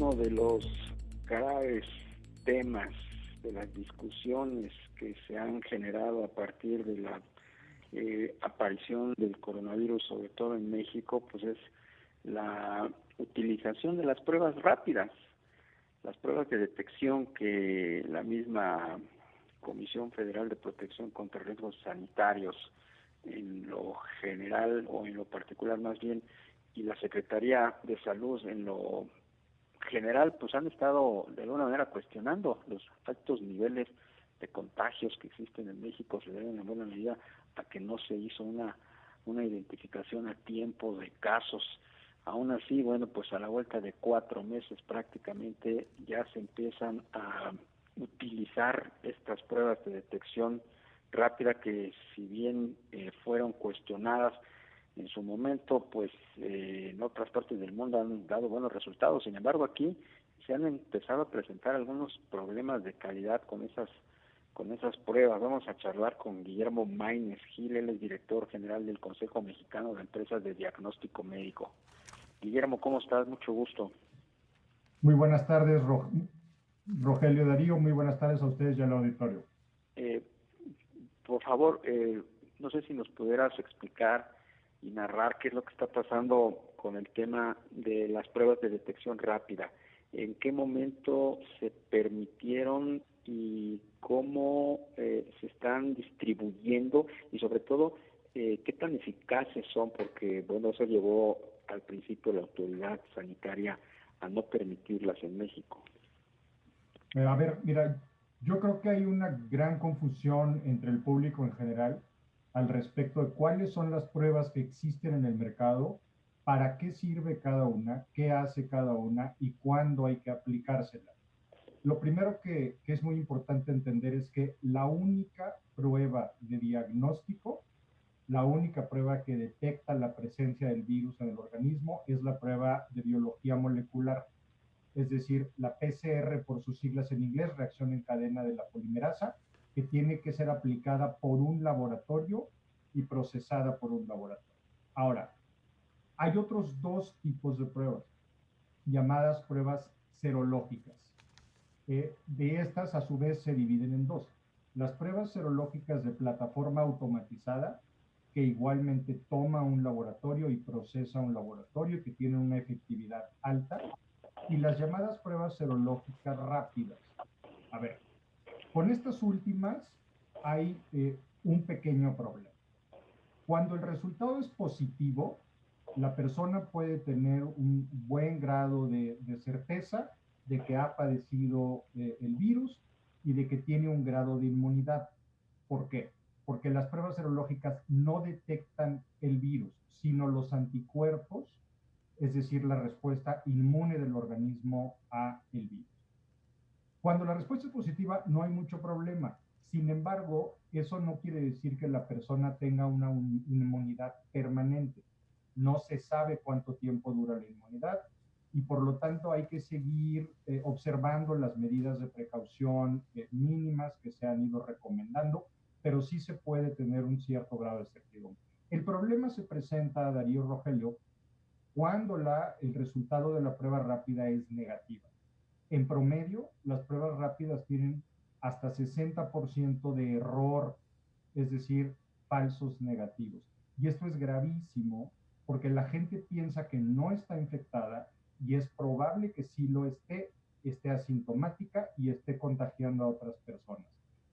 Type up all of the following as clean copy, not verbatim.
uno de los graves temas de las discusiones que se han generado a partir de la aparición del coronavirus, sobre todo en México, pues es la utilización de las pruebas rápidas, las pruebas de detección que la misma Comisión Federal de Protección contra Riesgos Sanitarios en lo general o en lo particular más bien, y la Secretaría de Salud en lo general, pues han estado de alguna manera cuestionando los altos niveles de contagios que existen en México. Se deben en buena medida a que no se hizo una identificación a tiempo de casos. Aún así, bueno, pues a la vuelta de 4 meses prácticamente ya se empiezan a utilizar estas pruebas de detección rápida que, si bien fueron cuestionadas en su momento, pues en otras partes del mundo han dado buenos resultados. Sin embargo, aquí se han empezado a presentar algunos problemas de calidad con esas pruebas. Vamos a charlar con Guillermo Maínez Gil, él es director general del Consejo Mexicano de Empresas de Diagnóstico Médico. Guillermo, ¿cómo estás? Mucho gusto. Muy buenas tardes, Rogelio Darío. Muy buenas tardes a ustedes y al auditorio. Por favor, no sé si nos pudieras explicar y narrar qué es lo que está pasando con el tema de las pruebas de detección rápida. ¿En qué momento se permitieron y cómo se están distribuyendo? Y sobre todo, ¿qué tan eficaces son? Porque, bueno, eso llevó al principio la autoridad sanitaria a no permitirlas en México. A ver, mira, yo creo que hay una gran confusión entre el público en general al respecto de cuáles son las pruebas que existen en el mercado, para qué sirve cada una, qué hace cada una y cuándo hay que aplicársela. Lo primero que es muy importante entender es que la única prueba de diagnóstico, la única prueba que detecta la presencia del virus en el organismo es la prueba de biología molecular, es decir, la PCR por sus siglas en inglés, reacción en cadena de la polimerasa, que tiene que ser aplicada por un laboratorio y procesada por un laboratorio. Ahora, hay otros dos tipos de pruebas, llamadas pruebas serológicas. De estas, a su vez, se dividen en dos. Las pruebas serológicas de plataforma automatizada, que igualmente toma un laboratorio y procesa un laboratorio, que tienen una efectividad alta, y las llamadas pruebas serológicas rápidas. A ver, con estas últimas hay un pequeño problema. Cuando el resultado es positivo, la persona puede tener un buen grado de certeza de que ha padecido el virus y de que tiene un grado de inmunidad. ¿Por qué? Porque las pruebas serológicas no detectan el virus, sino los anticuerpos, es decir, la respuesta inmune del organismo a el virus. Cuando la respuesta es positiva, no hay mucho problema. Sin embargo, eso no quiere decir que la persona tenga una inmunidad permanente. No se sabe cuánto tiempo dura la inmunidad y por lo tanto hay que seguir observando las medidas de precaución mínimas que se han ido recomendando, pero sí se puede tener un cierto grado de certidumbre. El problema se presenta, Darío, Rogelio, cuando el resultado de la prueba rápida es negativa. En promedio, las pruebas rápidas tienen hasta 60% de error, es decir, falsos negativos. Y esto es gravísimo porque la gente piensa que no está infectada y es probable que sí lo esté asintomática y esté contagiando a otras personas.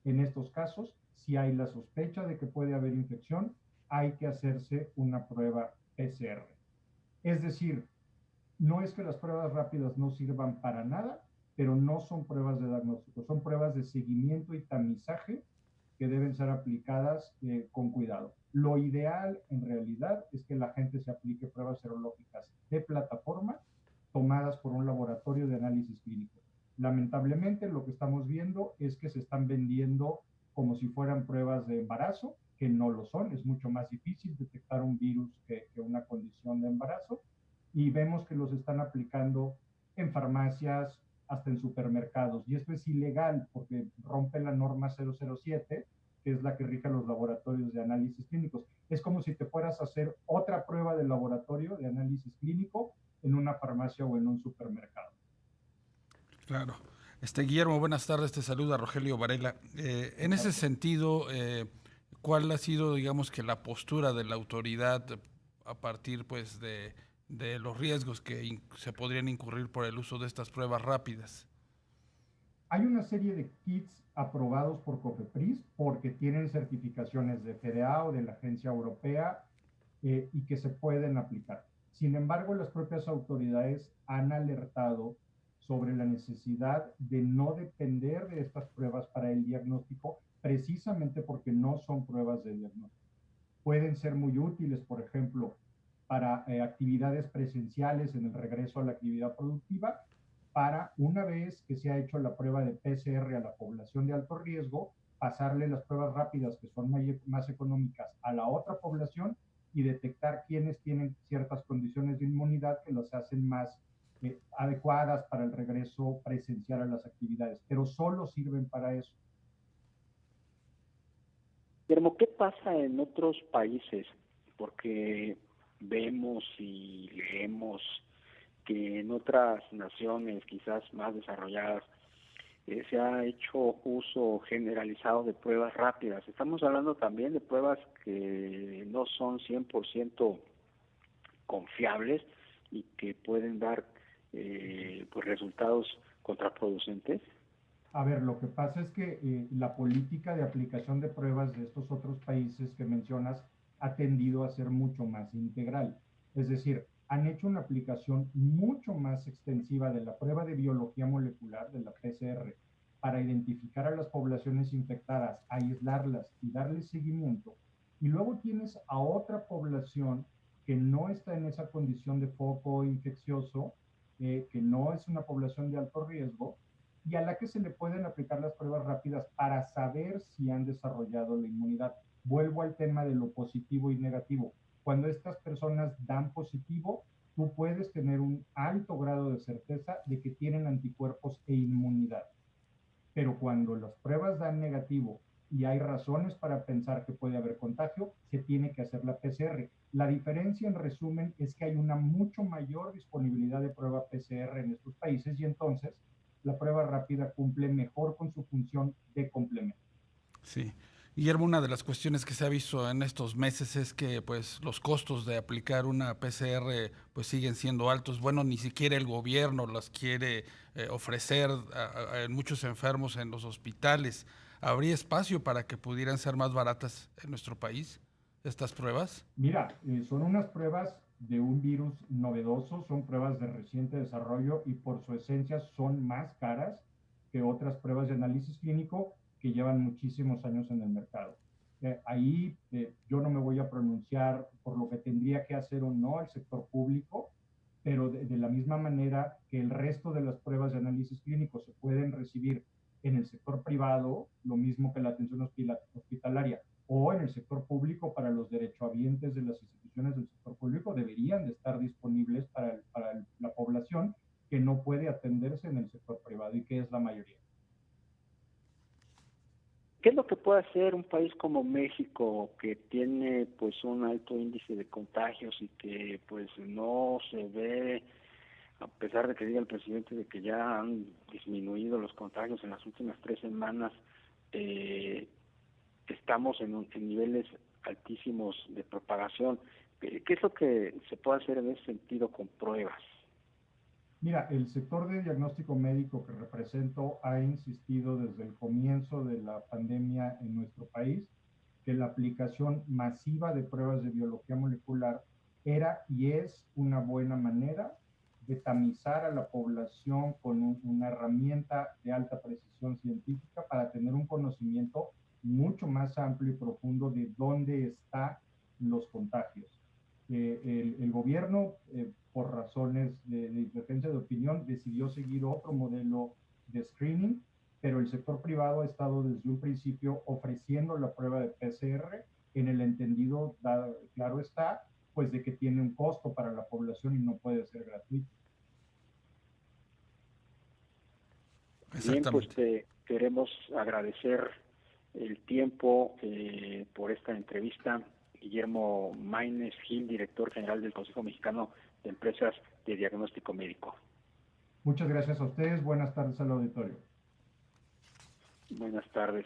En estos casos, si hay la sospecha de que puede haber infección, hay que hacerse una prueba PCR. Es decir, no es que las pruebas rápidas no sirvan para nada, pero no son pruebas de diagnóstico, son pruebas de seguimiento y tamizaje que deben ser aplicadas con cuidado. Lo ideal, en realidad, es que la gente se aplique pruebas serológicas de plataforma tomadas por un laboratorio de análisis clínico. Lamentablemente, lo que estamos viendo es que se están vendiendo como si fueran pruebas de embarazo, que no lo son. Es mucho más difícil detectar un virus que una condición de embarazo, y vemos que los están aplicando en farmacias, hasta en supermercados. Y esto es ilegal porque rompe la norma 007, que es la que rige a los laboratorios de análisis clínicos. Es como si te fueras a hacer otra prueba de laboratorio de análisis clínico en una farmacia o en un supermercado. Claro. Guillermo, buenas tardes, te saluda Rogelio Varela. En ese sentido, ¿cuál ha sido, digamos, que la postura de la autoridad a partir, pues, de los riesgos que se podrían incurrir por el uso de estas pruebas rápidas? Hay una serie de kits aprobados por COFEPRIS porque tienen certificaciones de FDA o de la Agencia Europea y que se pueden aplicar. Sin embargo, las propias autoridades han alertado sobre la necesidad de no depender de estas pruebas para el diagnóstico, precisamente porque no son pruebas de diagnóstico. Pueden ser muy útiles, por ejemplo, para actividades presenciales en el regreso a la actividad productiva, para una vez que se ha hecho la prueba de PCR a la población de alto riesgo, pasarle las pruebas rápidas que son más económicas a la otra población y detectar quiénes tienen ciertas condiciones de inmunidad que las hacen más adecuadas para el regreso presencial a las actividades, pero solo sirven para eso. Guillermo, ¿qué pasa en otros países? Porque vemos y leemos que en otras naciones, quizás más desarrolladas, se ha hecho uso generalizado de pruebas rápidas. Estamos hablando también de pruebas que no son 100% confiables y que pueden dar pues resultados contraproducentes. A ver, lo que pasa es que la política de aplicación de pruebas de estos otros países que mencionas ha tendido a ser mucho más integral. Es decir, han hecho una aplicación mucho más extensiva de la prueba de biología molecular, de la PCR, para identificar a las poblaciones infectadas, aislarlas y darles seguimiento. Y luego tienes a otra población que no está en esa condición de foco infeccioso, que no es una población de alto riesgo, y a la que se le pueden aplicar las pruebas rápidas para saber si han desarrollado la inmunidad. Vuelvo al tema de lo positivo y negativo. Cuando estas personas dan positivo, tú puedes tener un alto grado de certeza de que tienen anticuerpos e inmunidad. Pero cuando las pruebas dan negativo y hay razones para pensar que puede haber contagio, se tiene que hacer la PCR. La diferencia, en resumen, es que hay una mucho mayor disponibilidad de prueba PCR en estos países y entonces la prueba rápida cumple mejor con su función de complemento. Sí. Guillermo, una de las cuestiones que se ha visto en estos meses es que pues los costos de aplicar una PCR pues siguen siendo altos. Bueno, ni siquiera el gobierno las quiere ofrecer a muchos enfermos en los hospitales. ¿Habría espacio para que pudieran ser más baratas en nuestro país estas pruebas? Mira, son unas pruebas de un virus novedoso, son pruebas de reciente desarrollo y por su esencia son más caras que otras pruebas de análisis clínico que llevan muchísimos años en el mercado. Ahí yo no me voy a pronunciar por lo que tendría que hacer o no el sector público, pero de la misma manera que el resto de las pruebas de análisis clínico se pueden recibir en el sector privado, lo mismo que la atención hospitalaria, o en el sector público para los derechohabientes de las instituciones del sector público, deberían de estar disponibles para la población que no puede atenderse en el sector privado y que es la mayoría. ¿Qué es lo que puede hacer un país como México, que tiene pues un alto índice de contagios y que pues no se ve, a pesar de que diga el presidente de que ya han disminuido los contagios en las últimas 3 semanas, estamos en niveles altísimos de propagación? ¿Qué es lo que se puede hacer en ese sentido con pruebas? Mira, el sector de diagnóstico médico que represento ha insistido desde el comienzo de la pandemia en nuestro país que la aplicación masiva de pruebas de biología molecular era y es una buena manera de tamizar a la población con una herramienta de alta precisión científica para tener un conocimiento mucho más amplio y profundo de dónde están los contagios. El gobierno, por razones de divergencia de opinión, decidió seguir otro modelo de screening, pero el sector privado ha estado desde un principio ofreciendo la prueba de PCR en el entendido, claro está, pues de que tiene un costo para la población y no puede ser gratuito. Bien, pues Exactamente. te queremos agradecer el tiempo por esta entrevista. Guillermo Maynes Gil, director general del Consejo Mexicano de Empresas de Diagnóstico Médico. Muchas gracias a ustedes. Buenas tardes al auditorio. Buenas tardes.